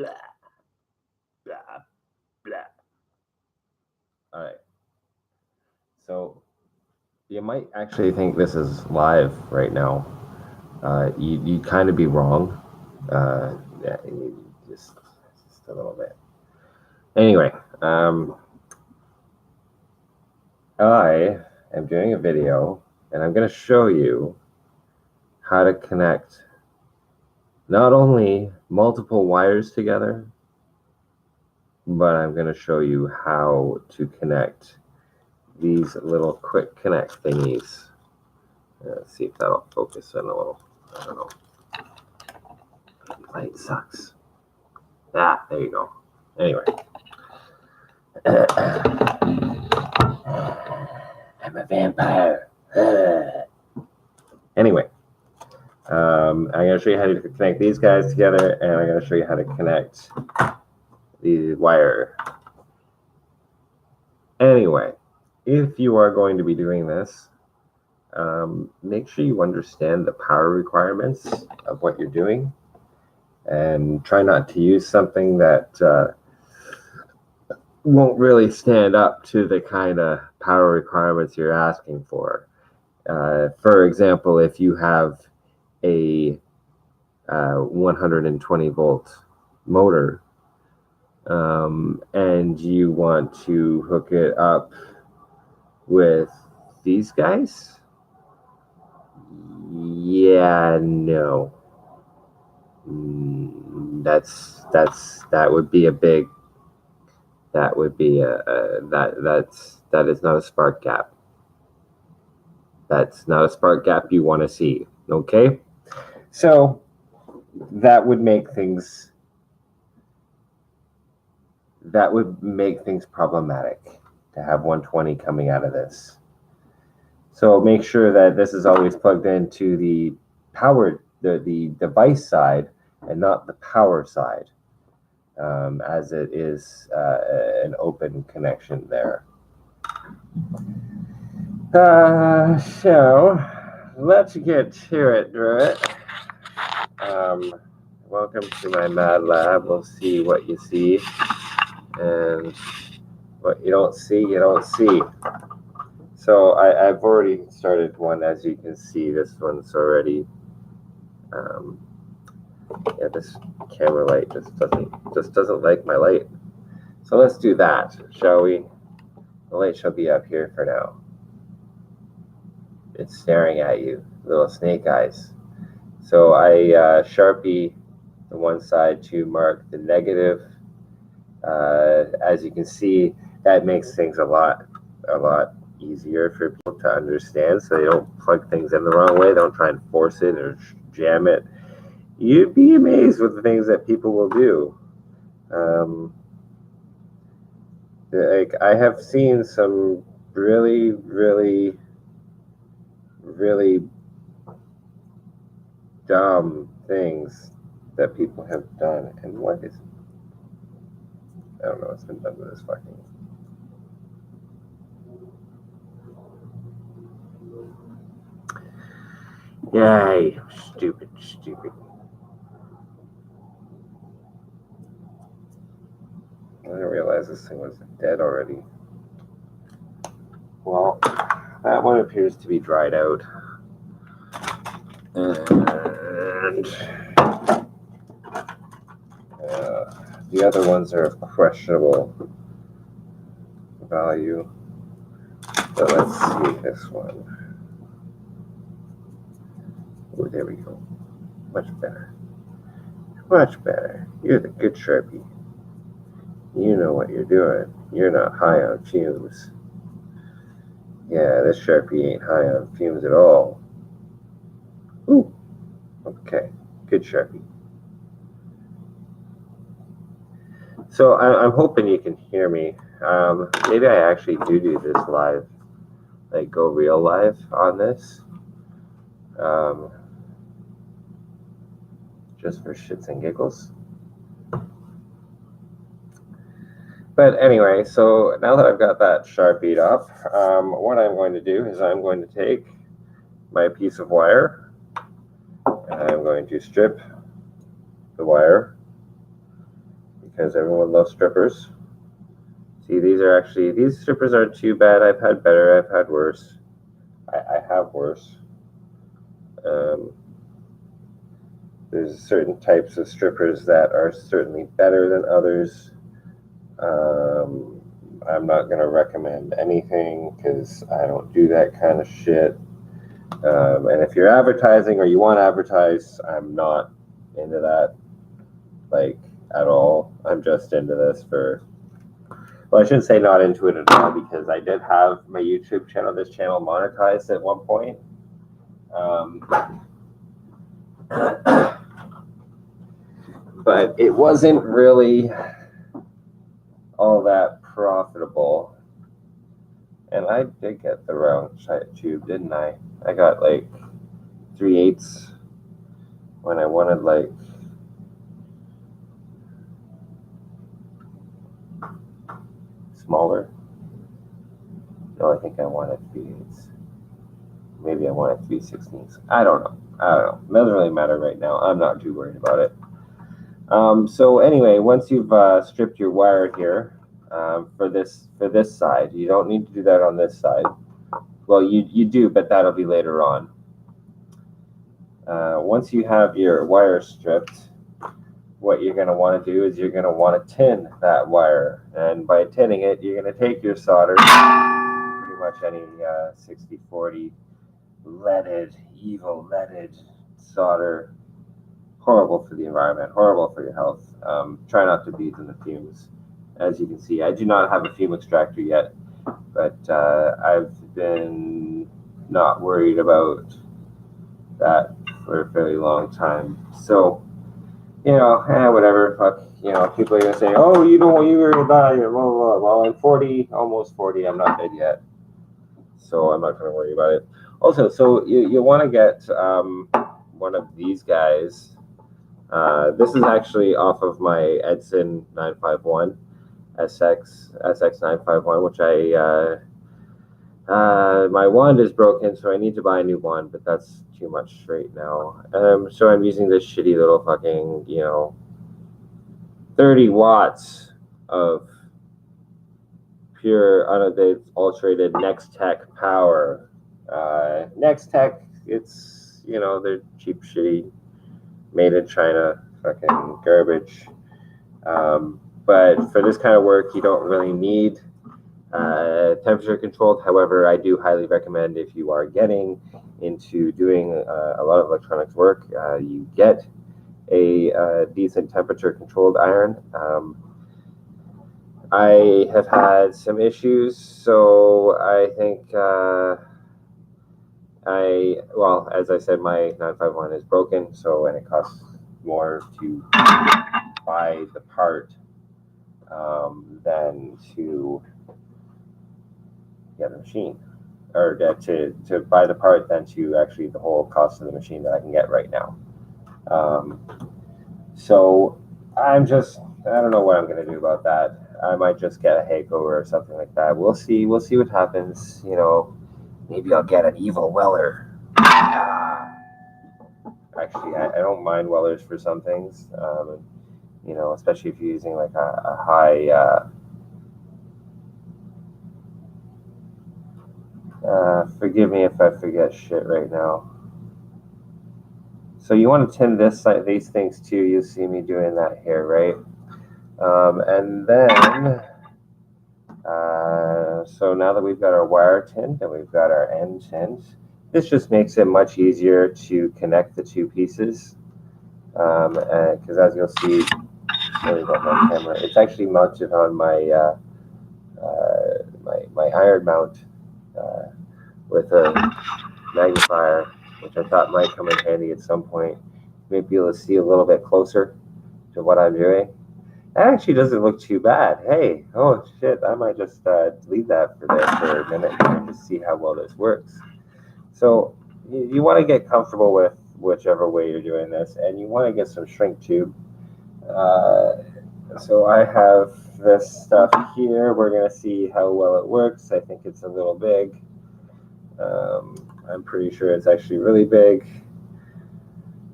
blah, blah, blah. All right. So you might actually think this is live right now. You'd kind of be wrong. Yeah, just a little bit. Anyway, I am doing a video, and I'm going to show you how to connect not only multiple wires together, but I'm going to show you how to connect these little quick connect thingies. Let's see if that'll focus in a little. I don't know. Light sucks. Ah, there you go. Anyway. I'm a vampire. Anyway. I'm going to show you how to connect these guys together, and I'm going to show you how to connect the wire. Anyway, if you are going to be doing this, make sure you understand the power requirements of what you're doing, and try not to use something that won't really stand up to the kind of power requirements you're asking for. For example, if you have a 120 volt motor, and you want to hook it up with these guys, yeah, no, that would be a big, that would be that is not a spark gap. That's not a spark gap you want to see. Okay, so that would make things problematic to have 120 coming out of this. So make sure that this is always plugged into the power, the device side, and not the power side, as it is an open connection there. So let's get to it, Druid. Welcome to my mad lab. We'll see what you see, and what you don't see, you don't see. So I've already started one, as you can see. This one's already, yeah, this camera light just doesn't like my light. So let's do that, shall we? The light shall be up here for now. It's staring at you, little snake eyes. So I Sharpie the one side to mark the negative. As you can see, that makes things a lot easier for people to understand, so they don't plug things in the wrong way. Don't try and force it or jam it. You'd be amazed with the things that people will do. Like, I have seen some really dumb things that people have done. And what is, I don't know what's been done with this fucking. Yay, stupid. I didn't realize this thing was dead already. Well, that one appears to be dried out. And the other ones are of questionable value. But let's see this one. Oh, there we go. Much better. You're the good Sharpie. You know what you're doing. You're not high on fumes. Yeah, this Sharpie ain't high on fumes at all. Ooh, okay, good Sharpie. So I'm hoping you can hear me. Maybe I actually do this live, like go real live on this, just for shits and giggles. But anyway, so now that I've got that Sharpied up, what I'm going to do is I'm going to take my piece of wire, and I'm going to strip the wire because everyone loves strippers. See, these strippers aren't too bad. I've had better, I've had worse. I have worse. There's certain types of strippers that are certainly better than others. I'm not going to recommend anything because I don't do that kind of shit. And if you're advertising or you want to advertise, I'm not into that, like, at all. I'm just into this for, well, I shouldn't say not into it at all, because I did have my YouTube channel, this channel, monetized at one point. But it wasn't really all that profitable. And I did get the round tube, didn't I? I got like 3/8 when I wanted like smaller. No, I think I wanted 3/8. Maybe I wanted 3/16. I don't know. It doesn't really matter right now. I'm not too worried about it. So anyway, once you've stripped your wire here for this side, you don't need to do that on this side. Well, you do, but that'll be later on. Once you have your wire stripped, what you're going to want to do is you're going to want to tin that wire. And by tinning it, you're going to take your solder, pretty much any 60/40 leaded, evil leaded solder. Horrible for the environment, horrible for your health. Try not to breathe in the fumes. As you can see, I do not have a fume extractor yet, but I've been not worried about that for a fairly long time. So, whatever, fuck, people are gonna say, oh, you're gonna die, blah, blah, blah. Well, I'm 40, almost 40, I'm not dead yet, so I'm not gonna worry about it. Also, so you want to get one of these guys. This is actually off of my Edson 951 SX 951, which my wand is broken, so I need to buy a new wand, but that's too much right now. So I'm using this shitty little fucking 30 watts of pure unadulterated Nextech power. Nextech, it's they're cheap, shitty, made in China, fucking garbage. But for this kind of work, you don't really need temperature controlled. However, I do highly recommend, if you are getting into doing a lot of electronics work, you get a decent temperature controlled iron. I have had some issues, so I think as I said, my 951 is broken, and it costs more to buy the part than to get a machine, or to buy the part than to actually the whole cost of the machine that I can get right now. So I don't know what I'm going to do about that. I might just get a Heiko or something like that. We'll see what happens. Maybe I'll get an evil Weller. Actually, I don't mind Wellers for some things. Especially if you're using like a high. Forgive me if I forget shit right now. So you want to tin these things too. You'll see me doing that here, right? And then, so now that we've got our wire tinned and we've got our end tinned, this just makes it much easier to connect the two pieces. Because as you'll see, sorry about my camera, it's actually mounted on my my iron mount with a magnifier, which I thought might come in handy at some point. Maybe be able to see a little bit closer to what I'm doing. That actually doesn't look too bad. Hey, oh shit, I might just delete that for a minute and just see how well this works. So you want to get comfortable with whichever way you're doing this, and you want to get some shrink tube. So I have this stuff here. We're going to see how well it works. I think it's a little big. I'm pretty sure it's actually really big.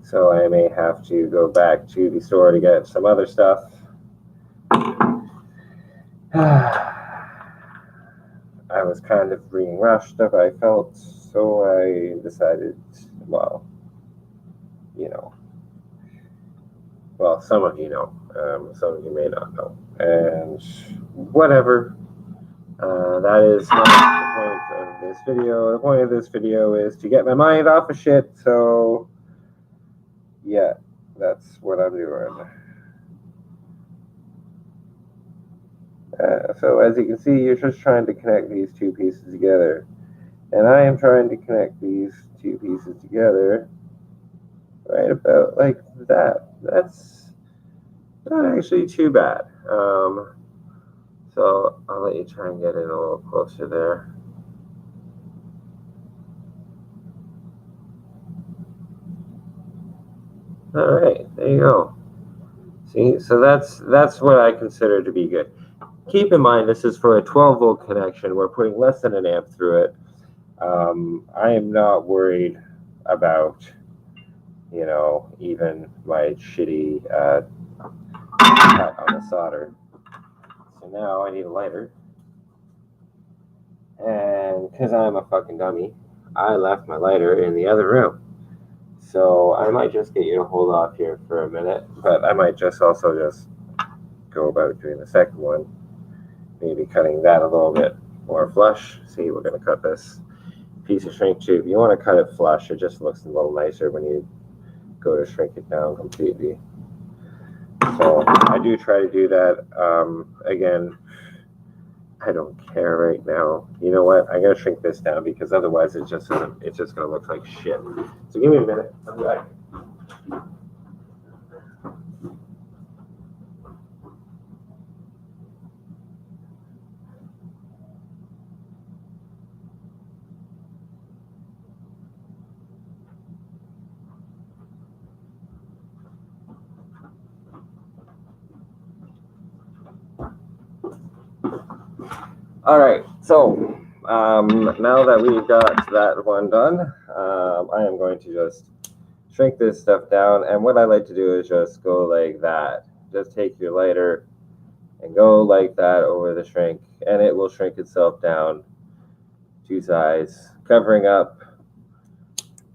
So I may have to go back to the store to get some other stuff. I was kind of being rushed up, I felt, so I decided, well, you know, well, some of you know, some of you may not know, and whatever. That is not the point of this video. The point of this video is to get my mind off of shit, so yeah, that's what I'm doing. So as you can see, you're just trying to connect these two pieces together. And I am trying to connect these two pieces together right about like that. That's not actually too bad. So I'll let you try and get in a little closer there. All right, there you go. See, so that's what I consider to be good. Keep in mind, this is for a 12-volt connection. We're putting less than an amp through it. I am not worried about, you know, even my shitty cut on the solder. So now I need a lighter. And because I'm a fucking dummy, I left my lighter in the other room. So I might just get you to hold off here for a minute, but I might just also just go about doing the second one. Maybe cutting that a little bit more flush. See, we're going to cut this piece of shrink tube. You want to cut it flush. It just looks a little nicer when you go to shrink it down completely. So I do try to do that. Again, I don't care right now. You know what? I gotta shrink this down because otherwise it's just gonna look like shit. So give me a minute. I'll be back. All right. So now that we've got that one done, I am going to just shrink this stuff down. And what I like to do is just go like that. Just take your lighter and go like that over the shrink, and it will shrink itself down to size, covering up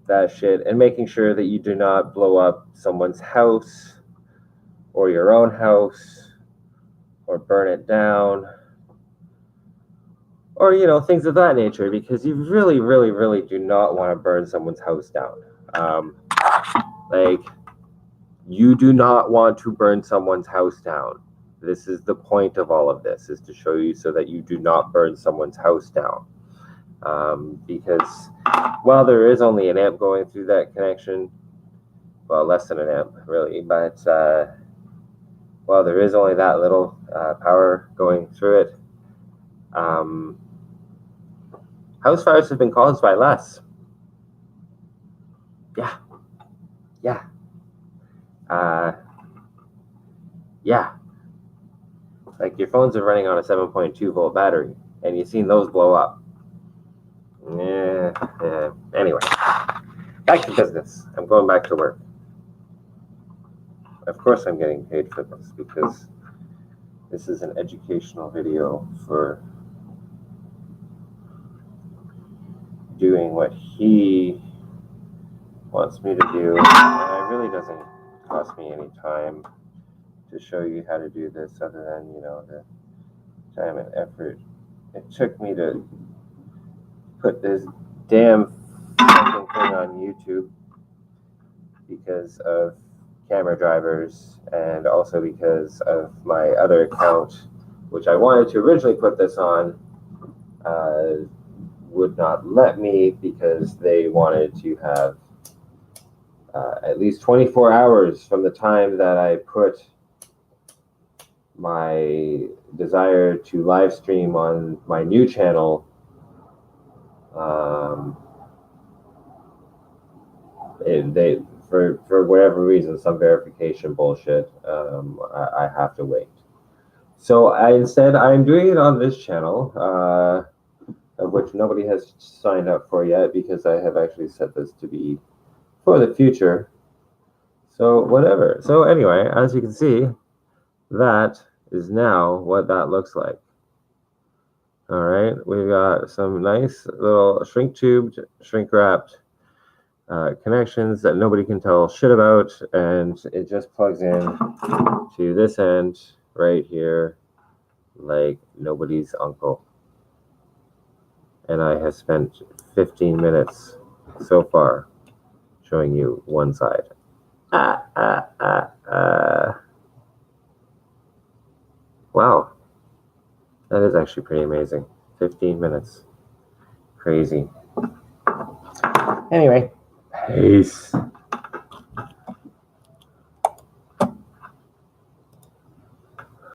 that shit and making sure that you do not blow up someone's house or your own house or burn it down or, you know, things of that nature, because you really, really, really do not want to burn someone's house down. Like, you do not want to burn someone's house down. This is the point of all of this, is to show you so that you do not burn someone's house down. Because while there is only an amp going through that connection, well, less than an amp, really, but while there is only that little power going through it, house fires have been caused by less. Yeah. Like, your phones are running on a 7.2 volt battery, and you've seen those blow up. Anyway, back to business. I'm going back to work. Of course I'm getting paid for this, because this is an educational video for doing what he wants me to do, and it really doesn't cost me any time to show you how to do this, other than, you know, the time and effort it took me to put this damn fucking thing on YouTube because of camera drivers, and also because of my other account, which I wanted to originally put this on, would not let me, because they wanted to have at least 24 hours from the time that I put my desire to live stream on my new channel. For whatever reason, some verification bullshit, I have to wait. So I'm doing it on this channel, of which nobody has signed up for yet, because I have actually set this to be for the future. So whatever. So anyway, as you can see, that is now what that looks like. All right, we've got some nice little shrink tubed, shrink wrapped connections that nobody can tell shit about, and it just plugs in to this end right here like nobody's uncle. And I have spent 15 minutes so far showing you one side. Wow, that is actually pretty amazing. 15 minutes. Crazy. Anyway, peace.